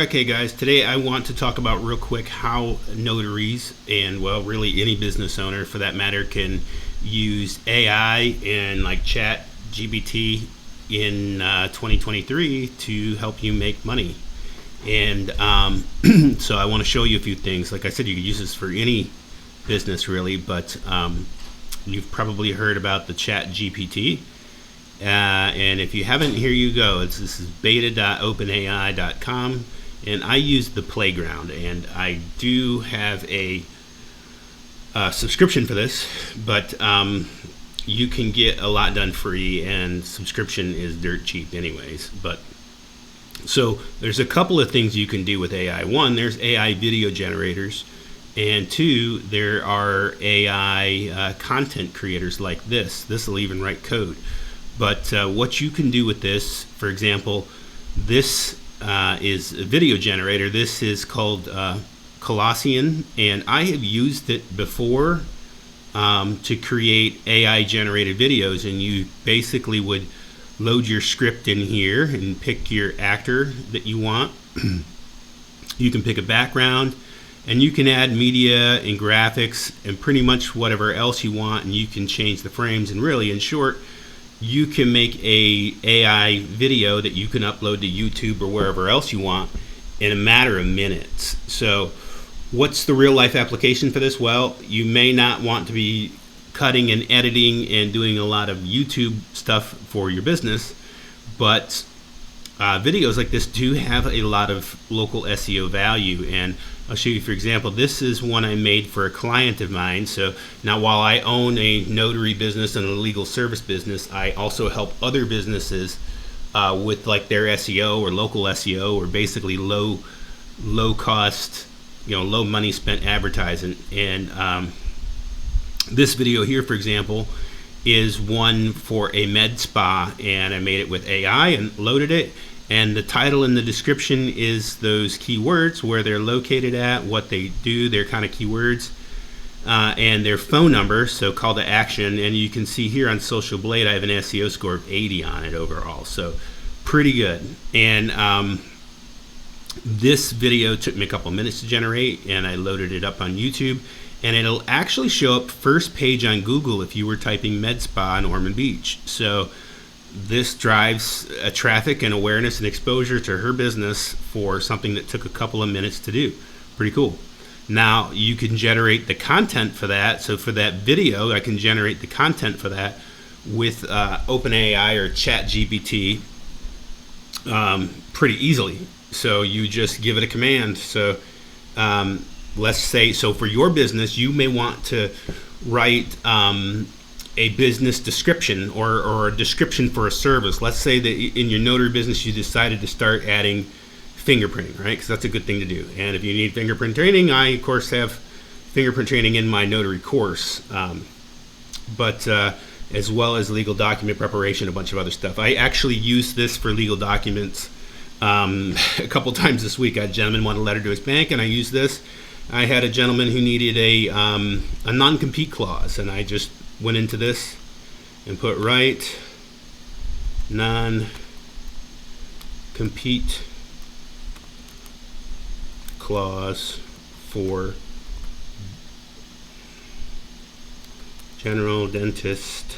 Okay guys, today I want to talk about real quick how notaries and, well, really any business owner for that matter can use AI and like chat GPT in 2023 to help you make money. And so I want to show you a few things. Like I said, you could use this for any business really, but you've probably heard about the chat GPT. And if you haven't, here you go. This is beta.openai.com, and I use the Playground, and I do have a subscription for this, but you can get a lot done free, and subscription is dirt cheap anyways. But so there's a couple of things you can do with AI. One, there's AI video generators, and two, there are AI content creators like this. This will even write code. But what you can do with this, for example, this is a video generator. This is called Colossian, and I have used it before to create AI generated videos. And you basically would load your script in here and pick your actor that you want. You can pick a background, and you can add media and graphics and pretty much whatever else you want, and you can change the frames. And really, in short, you can make a AI video that you can upload to YouTube or wherever else you want in a matter of minutes. So what's the real life application for this? Well, you may not want to be cutting and editing and doing a lot of YouTube stuff for your business, but videos like this do have a lot of local SEO value. And I'll show you, for example, this is one I made for a client of mine. So now, while I own a notary business and a legal service business, I also help other businesses with like their SEO or local SEO, or basically low cost, low money spent advertising. And this video here, for example, is one for a med spa, and I made it with AI and loaded it. And the title and the description is those keywords, where they're located at, what they do, their kind of keywords, and their phone number, so call to action. And you can see here on Social Blade, I have an SEO score of 80 on it overall, so pretty good. And this video took me a couple minutes to generate, and I loaded it up on YouTube, and it'll actually show up first page on Google if you were typing med spa in Ormond Beach. So this drives traffic and awareness and exposure to her business for something that took a couple of minutes to do. Pretty cool. Now you can generate the content for that. So for that video, I can generate the content for that with OpenAI or ChatGPT pretty easily. So you just give it a command. So let's say, so for your business, you may want to write a business description or a description for a service. Let's say that in your notary business you decided to start adding fingerprinting, right? Because that's a good thing to do. And if you need fingerprint training, I of course have fingerprint training in my notary course, but as well as legal document preparation, a bunch of other stuff. I actually use this for legal documents a couple times this week. I had a gentleman want a letter to his bank, and I used this. I had a gentleman who needed a non-compete clause, and I just went into this and put write non-compete clause for general dentist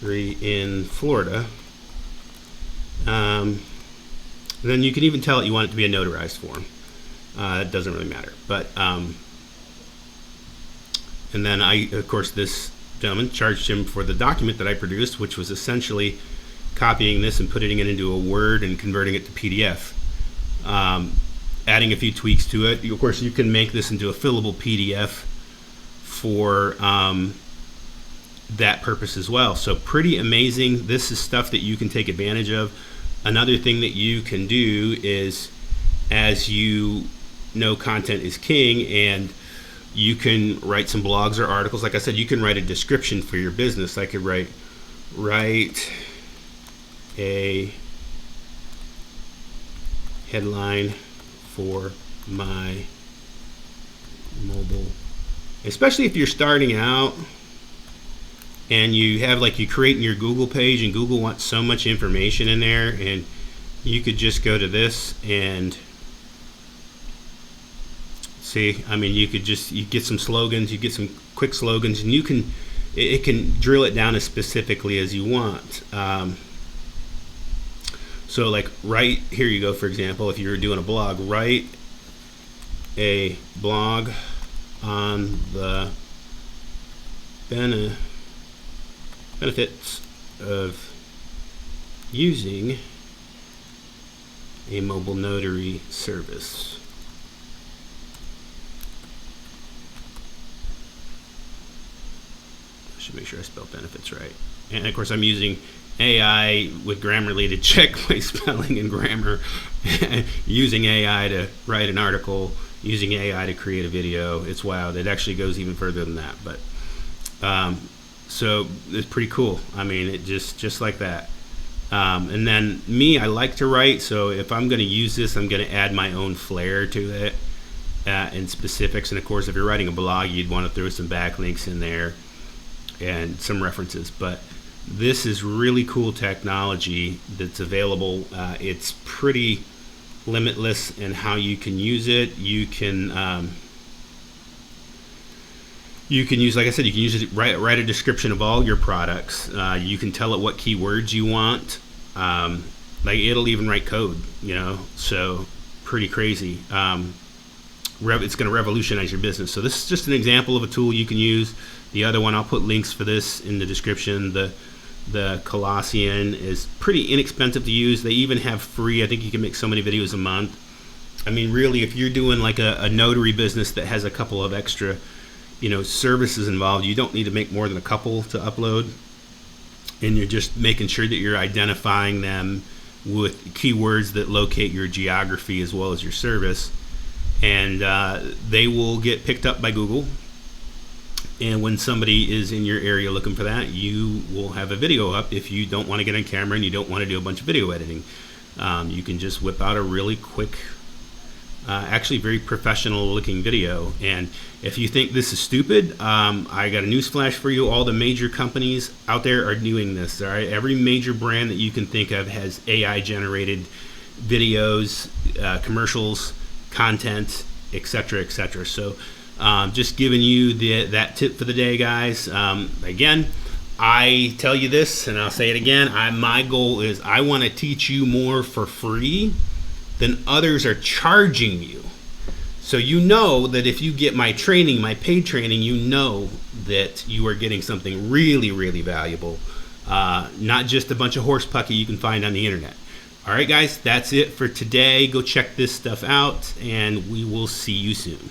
in Florida. Then you can even tell it you want it to be a notarized form. It doesn't really matter, but and then of course, this gentleman charged him for the document that I produced, which was essentially copying this and putting it into a Word and converting it to PDF, adding a few tweaks to it. Of course, you can make this into a fillable PDF for that purpose as well. So pretty amazing. This is stuff that you can take advantage of. Another thing that you can do is, as you know, content is king, and you can write some blogs or articles. Like I said, you can write a description for your business. I could write a headline for my mobile, especially if you're starting out and you have, like, you create in your Google page, and Google wants so much information in there, and you could just go to this and see. I mean, you get some slogans, you get some quick slogans, and it can drill it down as specifically as you want. So like right here you go, for example, if you're doing a blog, write a blog on the benefits of using a mobile notary service. I should make sure I spell benefits right. And of course I'm using AI with Grammarly to check my spelling and grammar, using AI to write an article, using AI to create a video. It's wild. It actually goes even further than that. But so it's pretty cool. I mean, it just like that. And then me, I like to write. So if I'm going to use this, I'm going to add my own flair to it and specifics. And of course, if you're writing a blog, you'd want to throw some backlinks in there and some references. But this is really cool technology that's available. It's pretty limitless in how you can use it. You can use, like I said, you can use it, write a description of all your products. You can tell it what keywords you want. Like it'll even write code, so pretty crazy. It's going to revolutionize your business. So this is just an example of a tool you can use. The other one, I'll put links for this in the description. The Colossian is pretty inexpensive to use. They even have free. I think you can make so many videos a month. I mean, really, if you're doing like a notary business that has a couple of extra, services involved, you don't need to make more than a couple to upload. And you're just making sure that you're identifying them with keywords that locate your geography as well as your service. And they will get picked up by Google. And when somebody is in your area looking for that, you will have a video up. If you don't want to get on camera and you don't want to do a bunch of video editing, you can just whip out a really quick, actually very professional looking video. And if you think this is stupid, I got a news flash for you. All the major companies out there are doing this. All right, every major brand that you can think of has AI generated videos, commercials, content, etc., etc. So just giving you that tip for the day, guys. Again, I tell you this, and I'll say it again. My goal is I want to teach you more for free than others are charging you. So you know that if you get my training, my paid training, you know that you are getting something really, really valuable. Not just a bunch of horse pucky you can find on the internet. All right, guys, that's it for today. Go check this stuff out, and we will see you soon.